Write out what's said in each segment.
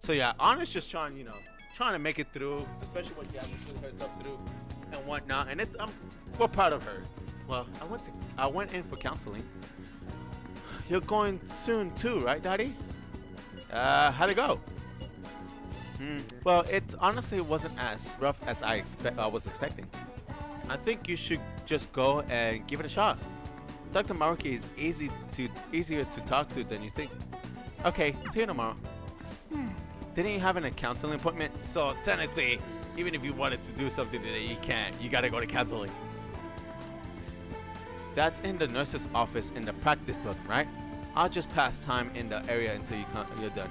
So yeah, Anna's just trying, you know, trying to make it through, especially when she has to put herself through and whatnot. And we're proud of her. Well, I went in for counseling. You're going soon too, right, Daddy? How'd it go? Well, it honestly wasn't as rough as I was expecting. I think you should just go and give it a shot. Dr. Maruki is easier to talk to than you think. Okay, see you tomorrow. Didn't you have a counseling appointment? So technically, even if you wanted to do something today, you can't. You gotta go to counseling. That's in the nurse's office in the practice building, right? I'll just pass time in the area until you're done.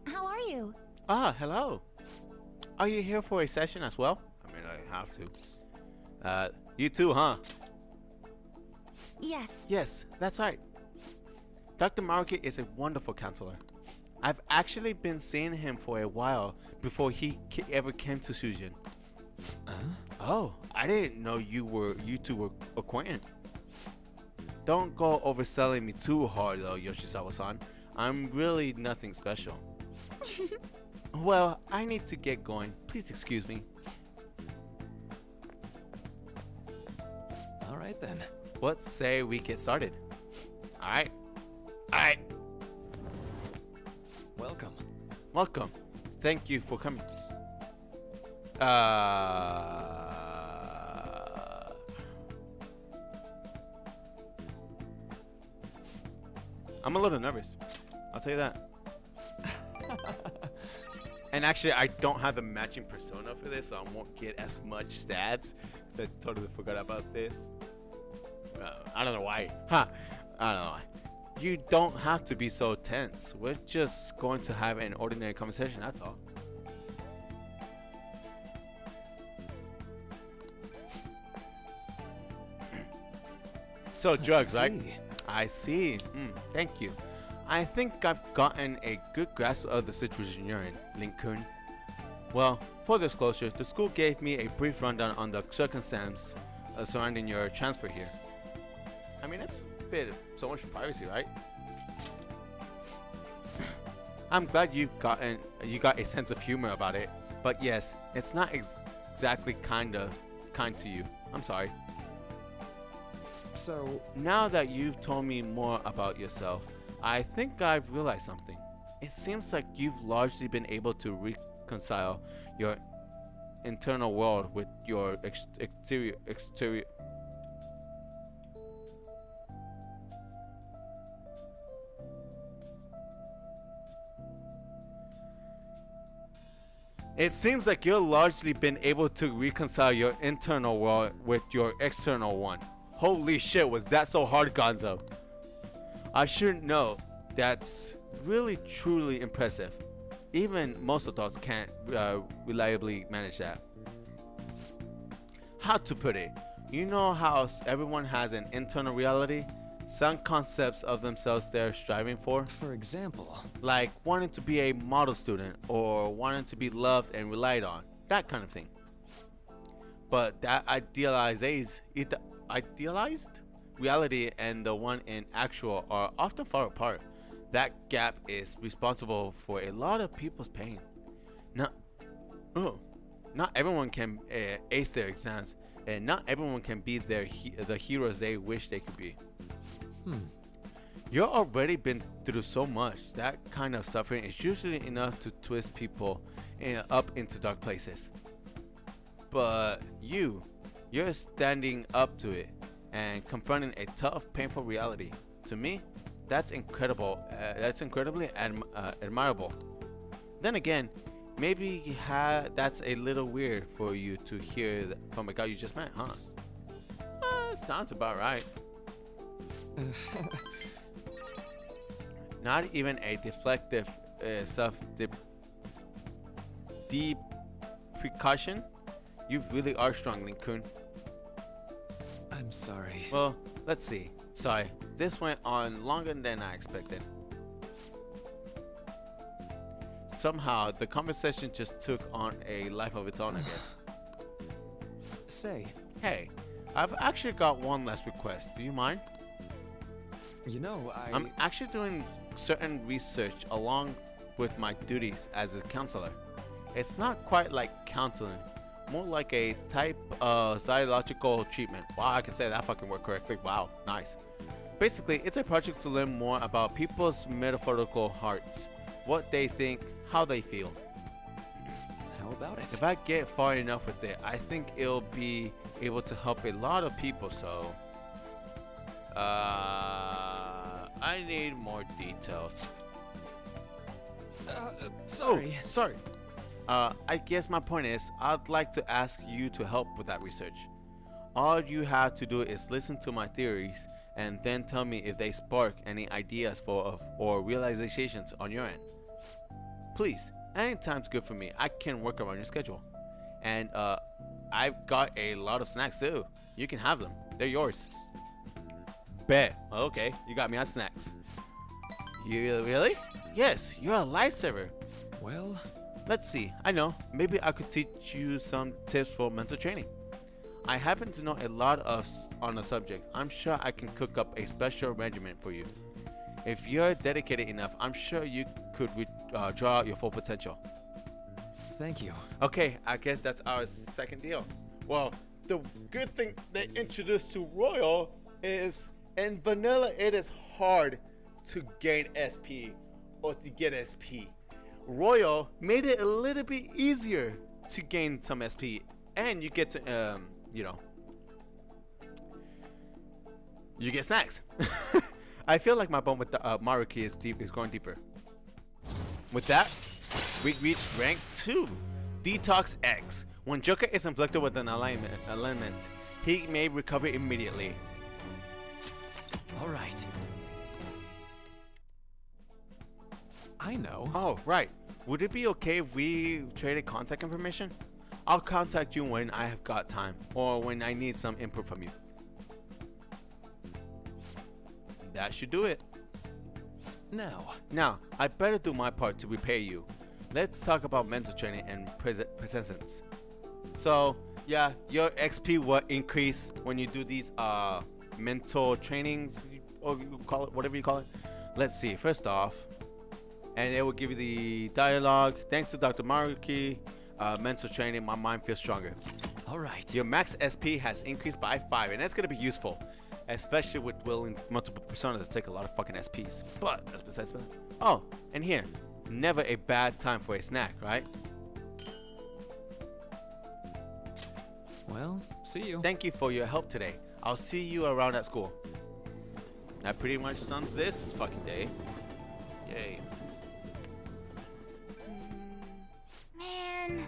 How are you? Ah, hello. Are you here for a session as well? I mean, I have to. You too, huh? Yes. Yes, that's right. Dr. Maruki is a wonderful counselor. I've actually been seeing him for a while before he ever came to Sujin. Oh, I didn't know you two were acquainted. Don't go overselling me too hard though, Yoshizawa-san. I'm really nothing special. Well, I need to get going. Please excuse me. Alright then. What say we get started? Alright. Alright. Welcome. Welcome. Thank you for coming. I'm a little nervous. I'll tell you that. And actually, I don't have the matching persona for this, so I won't get as much stats. I totally forgot about this. I don't know why. I don't know why. You don't have to be so tense. We're just going to have an ordinary conversation, that's all. So drugs, right? I see. Thank you. I think I've gotten a good grasp of the situation you're in, Link-kun. Well, for disclosure, the school gave me a brief rundown on the circumstances surrounding your transfer here. I mean, that's a bit so much privacy, right? I'm glad you got a sense of humor about it, but yes, it's not exactly kind to you. I'm sorry. So now that you've told me more about yourself, I think I've realized something. It seems like you've largely been able to reconcile your internal world with your exterior. It seems like you've largely been able to reconcile your internal world with your external one. Holy shit, was that so hard, Gonzo? I should know. That's really truly impressive. Even most adults can't reliably manage that. How to put it? You know how everyone has an internal reality? Some concepts of themselves they're striving for? For example? Like wanting to be a model student or wanting to be loved and relied on. That kind of thing. But that idealized reality and the one in actual are often far apart. That gap is responsible for a lot of people's pain. Not everyone can ace their exams, and not everyone can be the heroes they wish they could be. You've already been through so much. That kind of suffering is usually enough to twist people up into dark places. But you're standing up to it and confronting a tough, painful reality. To me, that's incredible. That's incredibly admirable. Then again, maybe that's a little weird for you to hear from a guy you just met, huh? Sounds about right. Not even a deflective self-deprecation. You really are strong, Link-kun. I'm sorry. Well, let's see. Sorry, this went on longer than I expected. Somehow, the conversation just took on a life of its own, I guess. Say. Hey, I've actually got one last request. Do you mind? You know, I'm actually doing certain research along with my duties as a counselor. It's not quite like counseling, more like a type of psychological treatment. Wow, I can say that fucking word correctly. Wow, nice. Basically, it's a project to learn more about people's metaphorical hearts, what they think, how they feel. How about it? If I get far enough with it, I think it'll be able to help a lot of people, so I need more details. Sorry. Oh, sorry. I guess my point is, I'd like to ask you to help with that research. All you have to do is listen to my theories and then tell me if they spark any ideas or realizations on your end. Please, anytime's good for me. I can work around your schedule. And I've got a lot of snacks too. You can have them. They're yours. Bet. Okay, you got me on snacks. You really? Yes, you're a lifesaver. Well, let's see. I know. Maybe I could teach you some tips for mental training. I happen to know a lot on the subject. I'm sure I can cook up a special regimen for you. If you're dedicated enough, I'm sure you could draw out your full potential. thank you. Okay, I guess that's our second deal. Well, the good thing they introduced to Royal is in vanilla it is hard to gain SP or to get SP. Royal made it a little bit easier to gain some SP, and you get to you get snacks. I feel like my bond with the Maruki is going deeper. With that, we reach rank 2, Detox X. When Joker is inflicted with an element, he may recover immediately. All right. I know. Oh, right. Would it be okay if we traded contact information? I'll contact you when I have got time, or when I need some input from you. That should do it. Now, I better do my part to repay you. Let's talk about mental training and presence. So, yeah, your XP will increase when you do these mental trainings, or you call it whatever you call it. Let's see. First off, and it will give you the dialogue. Thanks to Dr. Maruki, mental training, my mind feels stronger. All right. Your max SP has increased by 5, and that's gonna be useful, especially with willing multiple personas to take a lot of fucking SPs. But that's besides that. Oh, and here, never a bad time for a snack, right? Well, see you. Thank you for your help today. I'll see you around at school. That pretty much sums this fucking day. Yay. Man.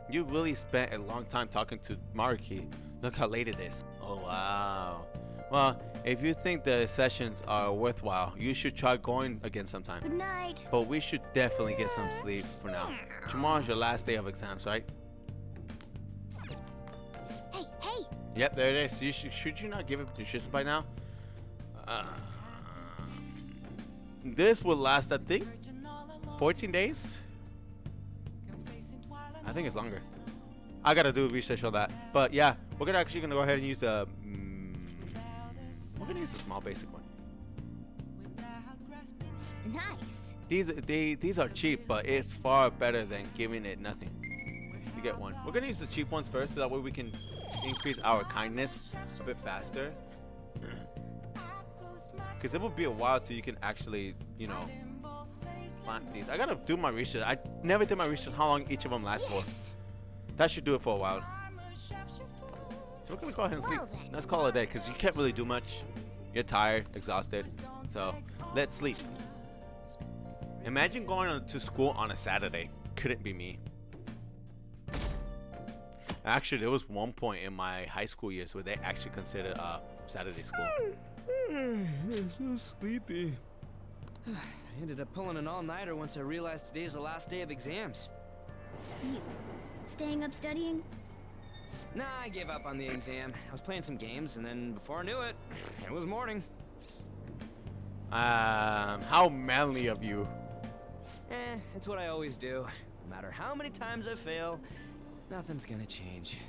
You really spent a long time talking to Maruki. Look how late it is. Oh, wow. Well, if you think the sessions are worthwhile, you should try going again sometime. Good night. But we should definitely get some sleep for now. Tomorrow's your last day of exams, right? Hey, hey. Yep, there it is. You should you not give it nutrition by now? This will last, I think, 14 days? I think it's longer. I gotta do research on that. But yeah, we're gonna go ahead and use a. We're gonna use a small basic one. Nice. These are cheap, but it's far better than giving it nothing. You get one. We're gonna use the cheap ones first, so that way we can increase our kindness a bit faster. Because it will be a while till you can actually, you know, plant these. I gotta do my research. I never did my research how long each of them lasts for. That should do it for a while. So we're gonna go ahead and sleep. Well, then. Let's call it a day, because you can't really do much. You're tired, exhausted. So let's sleep. Imagine going to school on a Saturday. Couldn't be me. Actually, there was one point in my high school years where they actually considered Saturday school. I'm so sleepy. I ended up pulling an all-nighter once I realized today's the last day of exams. You staying up studying? Nah, I gave up on the exam. I was playing some games, and then before I knew it, it was morning. How manly of you. It's what I always do. No matter how many times I fail, nothing's gonna change.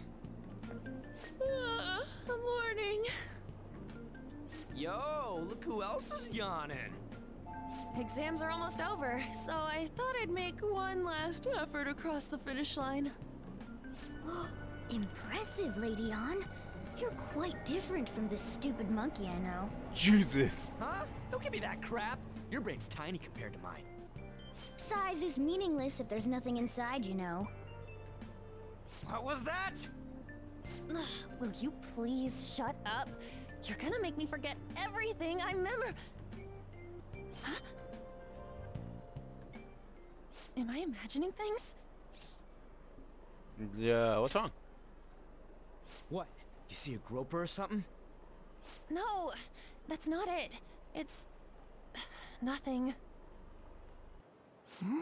Morning. Yo, look who else is yawning. Exams are almost over, so I thought I'd make one last effort across the finish line. Impressive, Lady Ann. You're quite different from this stupid monkey I know. Jesus. Huh? Don't give me that crap. Your brain's tiny compared to mine. Size is meaningless if there's nothing inside, you know. What was that? Will you please shut up? You're gonna make me forget everything I remember. Huh? Am I imagining things? Yeah, what's wrong? What? You see a groper or something? No, that's not it. It's nothing. Hmm?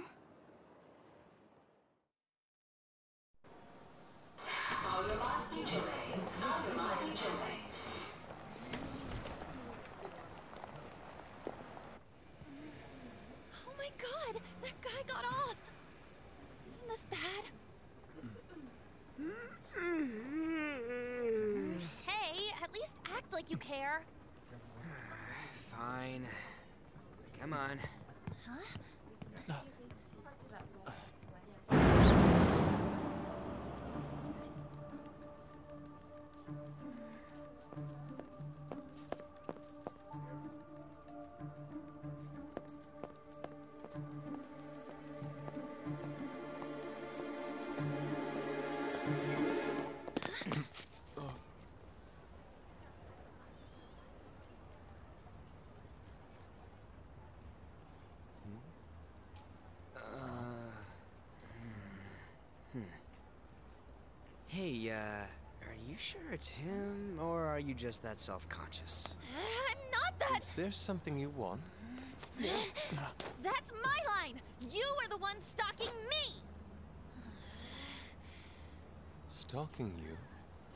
Oh my god, that guy got off. Isn't this bad? Hey, at least act like you care. Fine. Come on. Huh? Hey, are you sure it's him, or are you just that self-conscious? I'm not that. Is there something you want? That's my line. You are the one stalking me. Stalking you?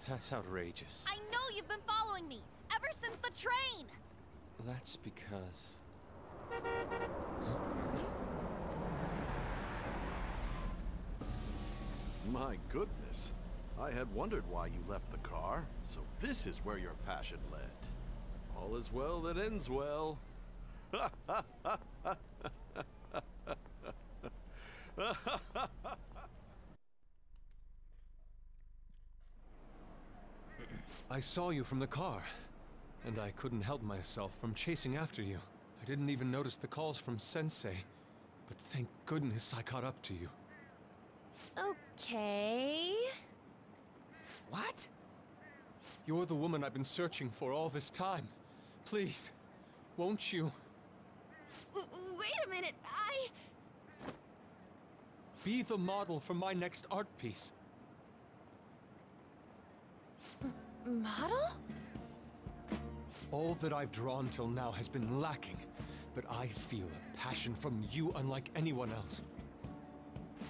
That's outrageous. I know you've been following me ever since the train. That's because... My goodness. I had wondered why you left the car, so this is where your passion led. All is well that ends well. I saw you from the car, and I couldn't help myself from chasing after you. I didn't even notice the calls from Sensei, but thank goodness I caught up to you. Okay. What? You're the woman I've been searching for all this time. Please, won't you? Wait a minute, Be the model for my next art piece. Model? All that I've drawn till now has been lacking, but I feel a passion from you unlike anyone else.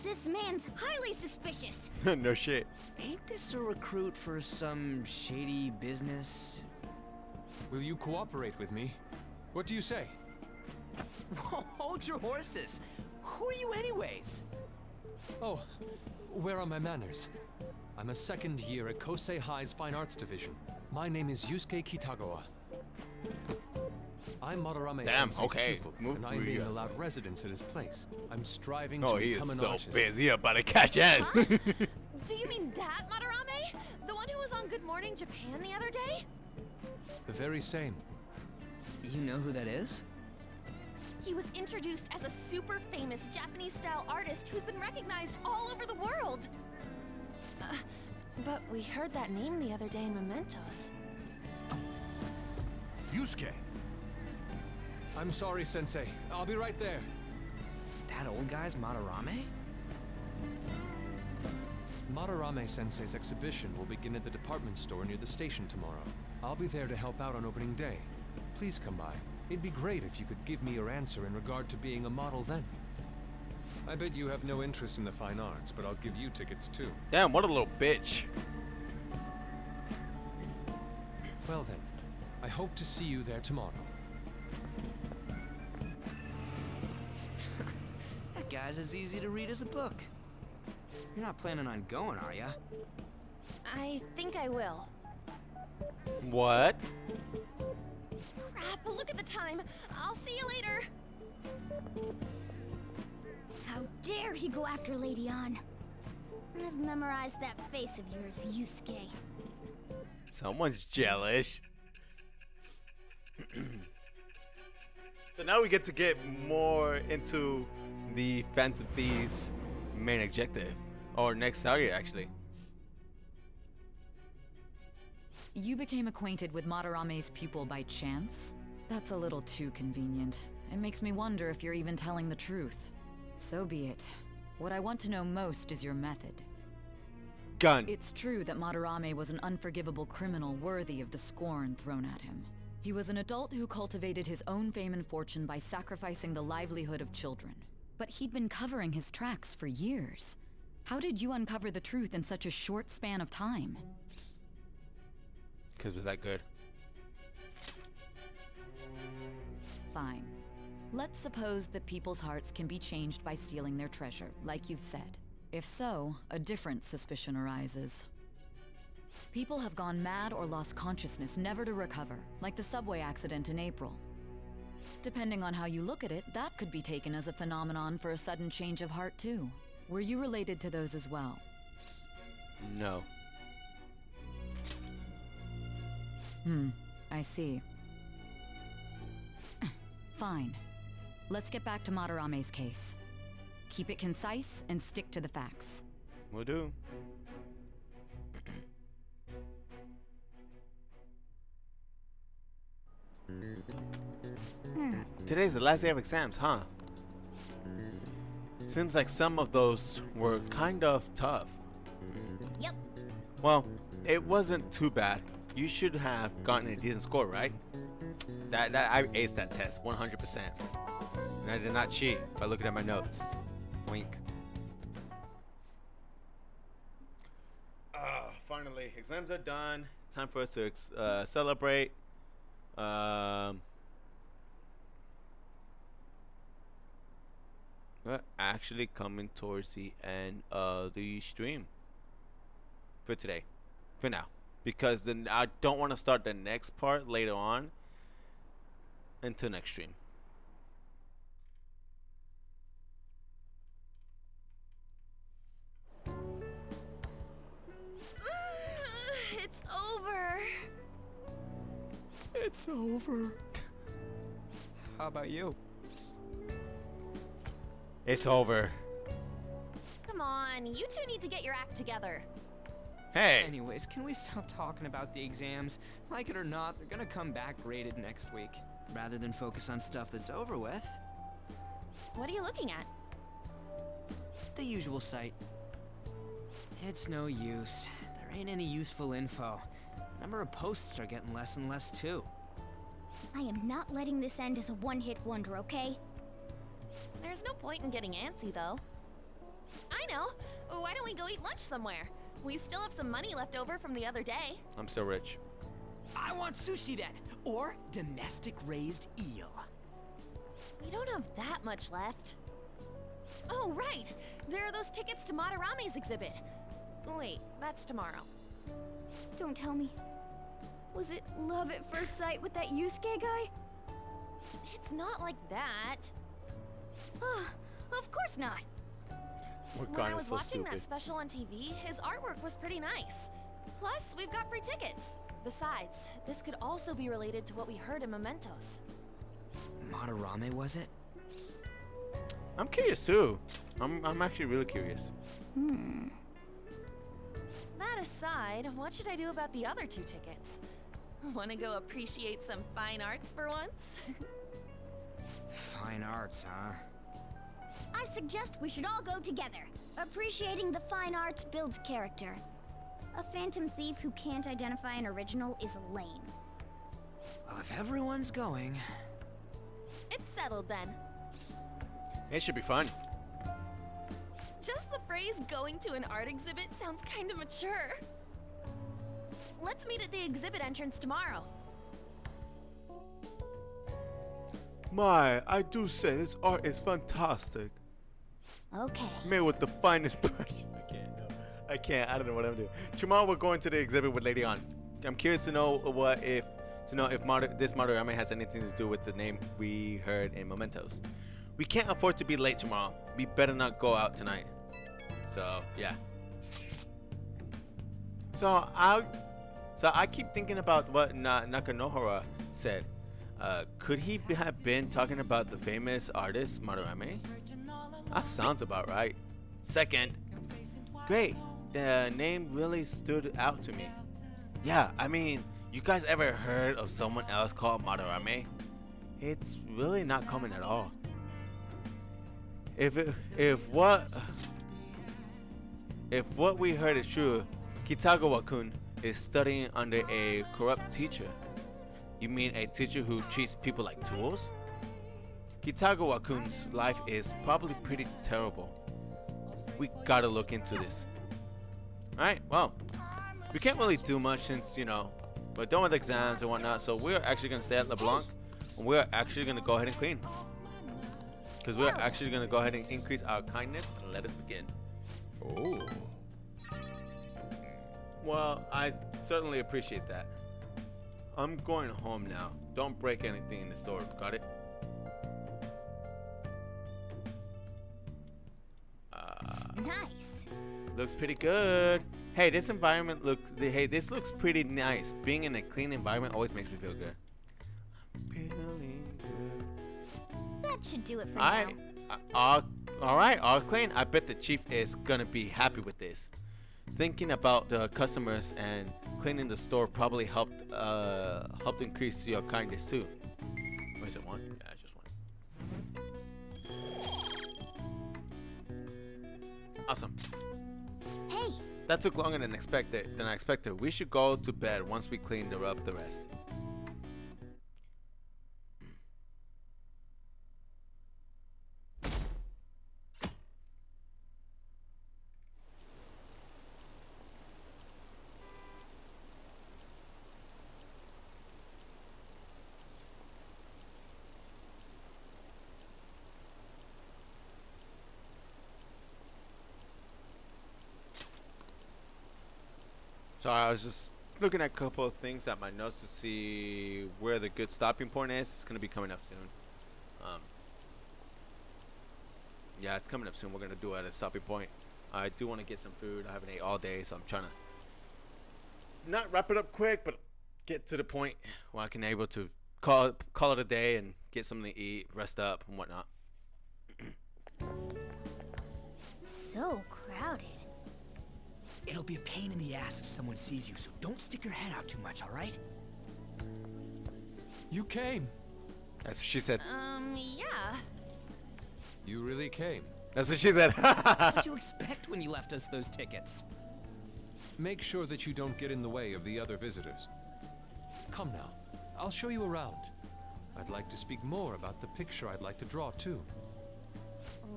This man's highly suspicious. No shit. Ain't this a recruit for some shady business? Will you cooperate with me? What do you say? Hold your horses. Who are you anyways? Oh, where are my manners? I'm a second year at Kosei High's Fine Arts Division. My name is Yusuke Kitagawa. I'm Madarame Damn, Sensei's okay. pupil, Move and I'm being through. allowed residence at his place. I'm striving Oh, to he become is an so artist. busy about to catch ass. Do you mean that Madarame? The one who was on Good Morning Japan the other day? The very same. You know who that is? He was introduced as a super famous Japanese-style artist who's been recognized all over the world. But we heard that name the other day in Mementos. Yusuke! I'm sorry, Sensei. I'll be right there. That old guy's Madarame? Madarame Sensei's exhibition will begin at the department store near the station tomorrow. I'll be there to help out on opening day. Please come by. It'd be great if you could give me your answer in regard to being a model then. I bet you have no interest in the fine arts, but I'll give you tickets too. Damn, what a little bitch. Well then, I hope to see you there tomorrow. That guy's as easy to read as a book. You're not planning on going, are ya? I think I will. What? time. I'll see you later. How dare he go after Lady Ann? I've memorized that face of yours, Yusuke. Someone's jealous. So now we get to get more into the Phantom Thieves main objective, or next target actually. You became acquainted with Madarame's pupil by chance? That's a little too convenient. It makes me wonder if you're even telling the truth. So be it. What I want to know most is your method. Gun. It's true that Madarame was an unforgivable criminal worthy of the scorn thrown at him. He was an adult who cultivated his own fame and fortune by sacrificing the livelihood of children. But he'd been covering his tracks for years. How did you uncover the truth in such a short span of time? Because we're that good. Fine. Let's suppose that people's hearts can be changed by stealing their treasure, like you've said. If so, a different suspicion arises. People have gone mad or lost consciousness, never to recover, like the subway accident in April. Depending on how you look at it, that could be taken as a phenomenon for a sudden change of heart too. Were you related to those as well? No. I see. Fine. Let's get back to Madarame's case. Keep it concise and stick to the facts. Will do. Today's the last day of exams, huh? Seems like some of those were kind of tough. Yep. Well, it wasn't too bad. You should have gotten a decent score, right? I aced that test 100%. And I did not cheat by looking at my notes. Wink. Finally, exams are done. Time for us to celebrate. We're actually coming towards the end of the stream for today, for now, because then I don't want to start the next part later on until next stream. It's over. It's over. How about you? It's over. Come on, you two need to get your act together. Hey. Anyways, can we stop talking about the exams? Like it or not, they're gonna come back graded next week. Rather than focus on stuff that's over with. What are you looking at? The usual site. It's no use. There ain't any useful info. Number of posts are getting less and less too. I am not letting this end as a one-hit wonder, okay? There's no point in getting antsy, though. I know. Why don't we go eat lunch somewhere? We still have some money left over from the other day. I'm so rich. I want sushi then, or domestic raised eel. We don't have that much left. Oh, right! There are those tickets to Madarame's exhibit. Wait, that's tomorrow. Don't tell me. Was it love at first sight with that Yusuke guy? It's not like that. Of course not. What When I kind was is so watching stupid? that special on TV, his artwork was pretty nice. Plus, we've got free tickets. Besides, this could also be related to what we heard in Mementos. Madarame, was it? I'm curious too. I'm actually really curious. That aside, what should I do about the other 2 tickets? Want to go appreciate some fine arts for once? Fine arts, huh? I suggest we should all go together. Appreciating the fine arts builds character. A phantom thief who can't identify an original is lame. Well, if everyone's going... It's settled then. It should be fun. Just the phrase going to an art exhibit sounds kind of mature. Let's meet at the exhibit entrance tomorrow. My, I do say this art is fantastic. Okay. Made with the finest brush. I can't. No. I can't. I don't know what I'm doing. Tomorrow we're going to the exhibit with Lady Ann. I'm curious to know what if to know if this Madarame has anything to do with the name we heard in Mementos. We can't afford to be late tomorrow. We better not go out tonight. So yeah. So I keep thinking about what Nakanohara said. Could he have been talking about the famous artist Madarame? That sounds about right. Second, great. The name really stood out to me. Yeah, I mean, you guys ever heard of someone else called Madarame? It's really not common at all. If what we heard is true, Kitagawa-kun is studying under a corrupt teacher. You mean a teacher who treats people like tools? Kitagawa-kun's life is probably pretty terrible. We gotta look into this. Alright, well, we can't really do much since, you know, we're done with exams and whatnot, so we're actually gonna stay at LeBlanc, and we're actually gonna go ahead and clean. Because we're actually gonna go ahead and increase our kindness, and let us begin. Oh. Well, I certainly appreciate that. I'm going home now. Don't break anything in the store, got it? Nice. Looks pretty good. Hey, this looks pretty nice. Being in a clean environment always makes me feel good. I'm feeling good. That should do it for now. Alright, all clean. I bet the chief is gonna be happy with this. Thinking about the customers and cleaning the store probably helped increase your kindness too. Or is it one? Yeah, it's just one. Awesome. Hey. That took longer than I expected. We should go to bed once we cleaned up the rest. So I was just looking at a couple of things at my notes to see where the good stopping point is. It's gonna be coming up soon. Yeah, it's coming up soon. We're gonna do it at a stopping point. I do want to get some food. I haven't ate all day, so I'm trying to not wrap it up quick, but get to the point where I can able to call it a day and get something to eat, rest up, and whatnot. So crowded. It'll be a pain in the ass if someone sees you, so don't stick your head out too much, alright? You came. That's what she said. Yeah. You really came. That's what she said. What'd you expect when you left us those tickets? Make sure that you don't get in the way of the other visitors. Come now, I'll show you around. I'd like to speak more about the picture I'd like to draw too.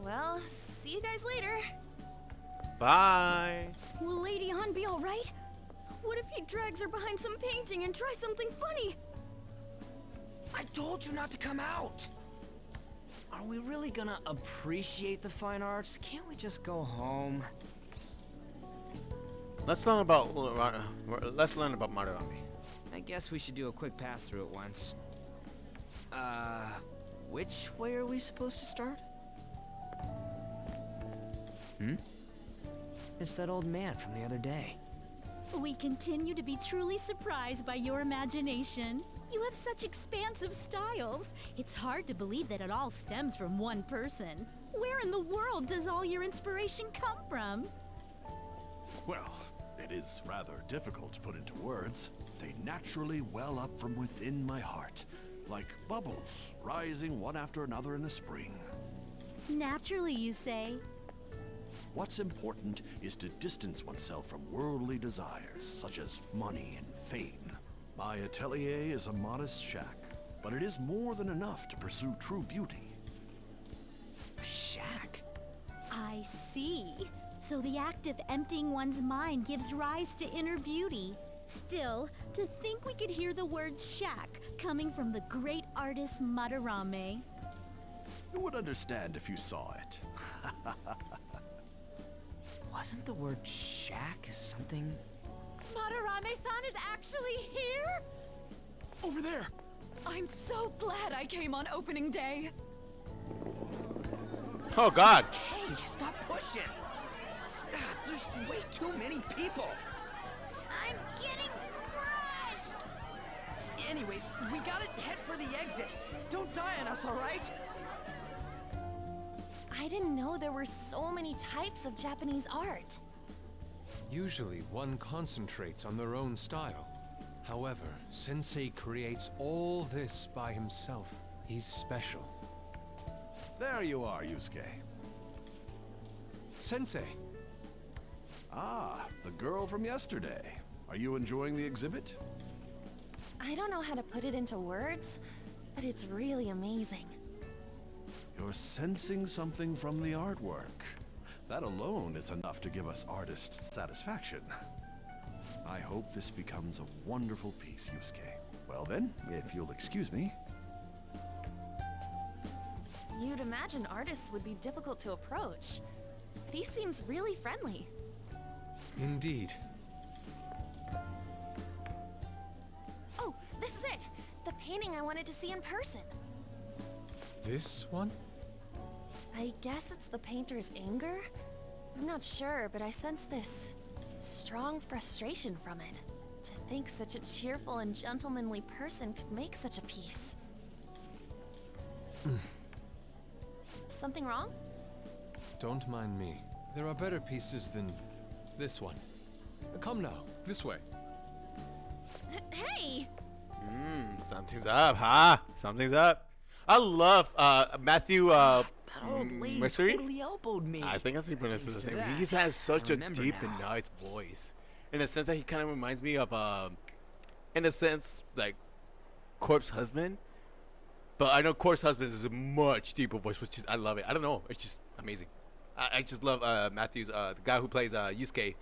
Well, see you guys later. Bye. Will Lady Han be alright? What if he drags her behind some painting and tries something funny? I told you not to come out! Are we really gonna appreciate the fine arts? Can't we just go home? Let's learn about Madarame. I guess we should do a quick pass through it once. Which way are we supposed to start? It's that old man from the other day. We continue to be truly surprised by your imagination. You have such expansive styles. It's hard to believe that it all stems from one person. Where in the world does all your inspiration come from? Well, it is rather difficult to put into words. They naturally well up from within my heart, like bubbles rising one after another in the spring. Naturally, you say? What's important is to distance oneself from worldly desires, such as money and fame. My atelier is a modest shack, but it is more than enough to pursue true beauty. A shack? I see. So the act of emptying one's mind gives rise to inner beauty. Still, to think we could hear the word shack coming from the great artist Madarame. You would understand if you saw it. Wasn't the word shack something? Madarame-san is actually here? Over there! I'm so glad I came on opening day. Oh God. Hey, stop pushing! There's way too many people! I'm getting crushed! Anyways, we gotta head for the exit. Don't die on us, alright? I didn't know there were so many types of Japanese art. Usually, one concentrates on their own style. However, Sensei creates all this by himself. He's special. There you are, Yusuke. Sensei! Ah, the girl from yesterday. Are you enjoying the exhibit? I don't know how to put it into words, but it's really amazing. You're sensing something from the artwork. That alone is enough to give us artist satisfaction. I hope this becomes a wonderful piece, Yusuke. Well then, if you'll excuse me. You'd imagine artists would be difficult to approach, but he seems really friendly. Indeed. Oh, this is it! The painting I wanted to see in person. This one? I guess it's the painter's anger? I'm not sure, but I sense this strong frustration from it. To think such a cheerful and gentlemanly person could make such a piece. Something wrong? Don't mind me. There are better pieces than this one. Come now, this way. Hey! Something's up, huh? Something's up. I love Matthew That old lady Mercury. totally elbowed me. I think that's how you pronounce his Thanks to name. that, He has such I a remember deep now. and nice voice. In a sense that he kind of reminds me of, in a sense, like, Corpse Husband. But I know Corpse Husband is a much deeper voice, which is, I love it. I don't know. It's just amazing. I just love Matthew's, the guy who plays Yusuke,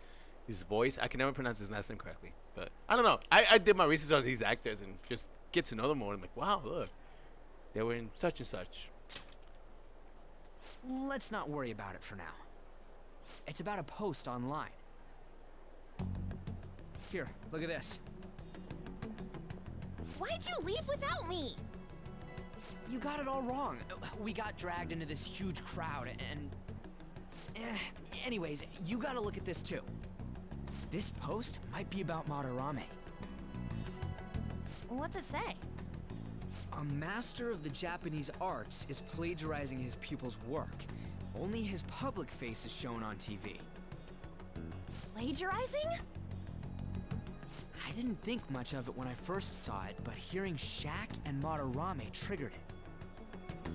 his voice. I can never pronounce his last name correctly. But I don't know. I did my research on these actors and just get to know them more. I'm like, wow, look. They were in such and such. Let's not worry about it for now. It's about a post online. Here, look at this. Why'd you leave without me? You got it all wrong. We got dragged into this huge crowd and... Anyways, you gotta look at this too. This post might be about Madarame. What's it say? A master of the Japanese arts is plagiarizing his pupil's work. Only his public face is shown on TV. Plagiarizing? I didn't think much of it when I first saw it, but hearing Shaq and Madarame triggered it.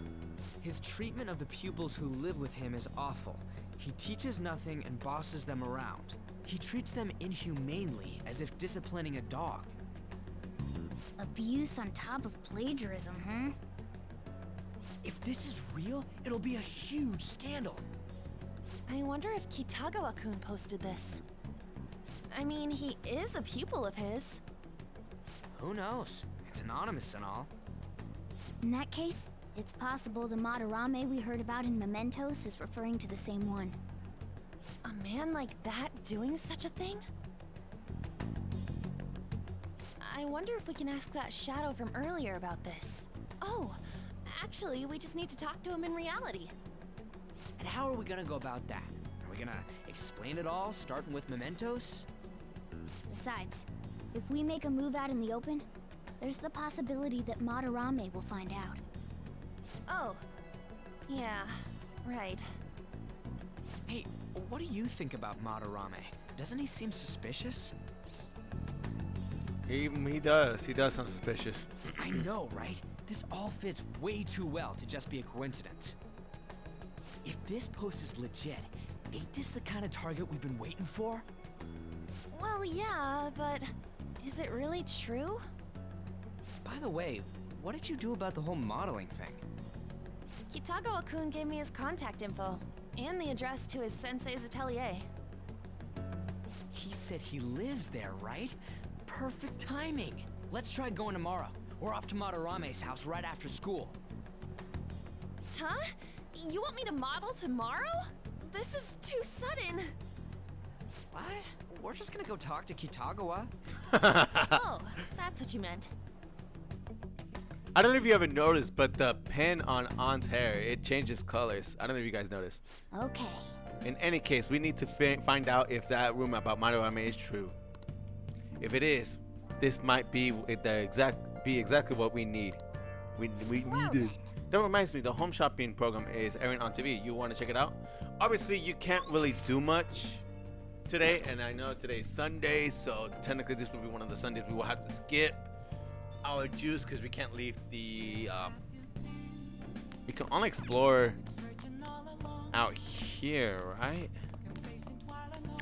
His treatment of the pupils who live with him is awful. He teaches nothing and bosses them around. He treats them inhumanely, as if disciplining a dog. Abuse on top of plagiarism, huh? If this is real, it'll be a huge scandal. I wonder if Kitagawa-kun posted this. I mean, he is a pupil of his. Who knows? It's anonymous and all. In that case, it's possible the Madarame we heard about in Mementos is referring to the same one. A man like that doing such a thing? I wonder if we can ask that shadow from earlier about this. Oh, actually, we just need to talk to him in reality. And how are we gonna go about that? Are we gonna explain it all, starting with Mementos? Besides, if we make a move out in the open, there's the possibility that Madarame will find out. Oh, yeah, right. Hey, what do you think about Madarame? Doesn't he seem suspicious? He does. He does sound suspicious. I know, right? This all fits way too well to just be a coincidence. If this post is legit, ain't this the kind of target we've been waiting for? Well, yeah, but is it really true? By the way, what did you do about the whole modeling thing? Kitagawa-kun gave me his contact info, and the address to his sensei's atelier. He said he lives there, right? Perfect timing. Let's try going tomorrow. We're off to Madarame's house right after school. Huh? You want me to model tomorrow? This is too sudden. What? We're just gonna go talk to Kitagawa. Oh, that's what you meant. I don't know if you ever noticed, but the pin on An's hair, it changes colors. I don't know if you guys noticed. Okay. In any case, we need to find out if that rumor about Madarame is true. If it is, this might be exactly what we need. We need it. That reminds me, the home shopping program is airing on TV. You want to check it out? Obviously, you can't really do much today, and I know today's Sunday, so technically this will be one of the Sundays we will have to skip our juice because we can't leave the. We can only explore out here, right?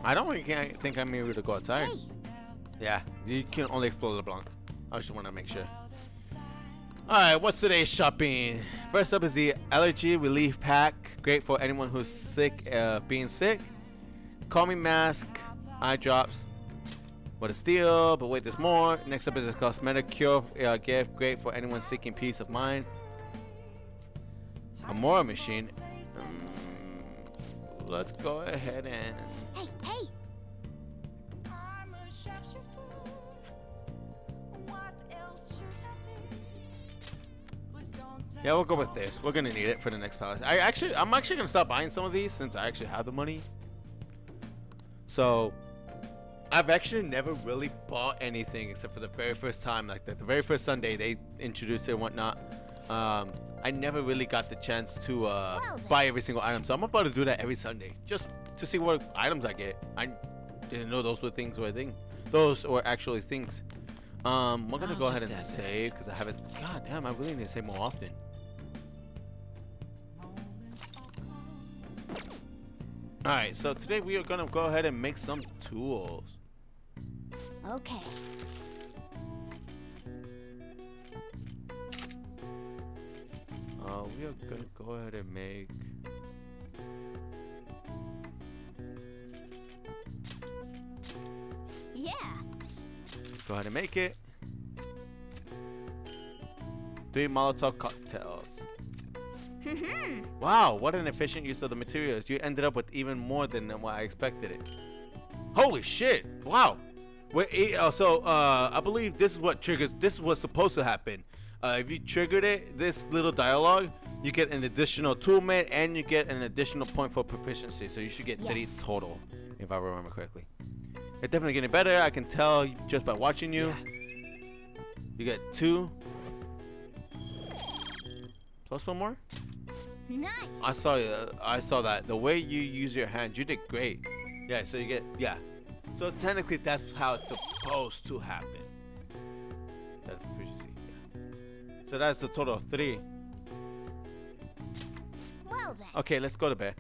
I don't really think I'm able to go outside. Hey. Yeah, you can only explore LeBlanc. I just want to make sure. Alright, what's today's shopping? First up is the allergy relief pack. Great for anyone who's sick, being sick. Calming mask, eye drops. What a steal, but wait, there's more. Next up is a cosmetic cure gift. Great for anyone seeking peace of mind. A Mora machine. Let's go ahead and... Hey, hey! Yeah, we'll go with this. We're gonna need it for the next palace. I'm actually gonna stop buying some of these since I actually have the money. So, I've actually never really bought anything except for the very first time, like the very first Sunday they introduced it and whatnot. I never really got the chance to buy every single item, so I'm about to do that every Sunday just to see what items I get. I didn't know those were things or a thing. Those were actually things. We're gonna go ahead and save because I haven't. God damn, I really need to save more often. Alright, so today we are gonna go ahead and make some tools. Okay. We are gonna go ahead and make... Yeah. Go ahead and make it. 3 Molotov cocktails. Wow, what an efficient use of the materials. You ended up with even more than what I expected it. Holy shit. Wow. Wait, I believe this is what triggers, this is what's supposed to happen. If you triggered it, this little dialogue, you get an additional toolmate and you get an additional point for proficiency. So you should get 3 total, if I remember correctly. It's definitely getting better. I can tell just by watching you. You get 2. Plus 1 more? Nice. I saw that. The way you use your hands, you did great. Yeah, so you get, So technically that's how it's supposed to happen. That's proficiency, So that's a total of 3. Well then. Okay, let's go to bed.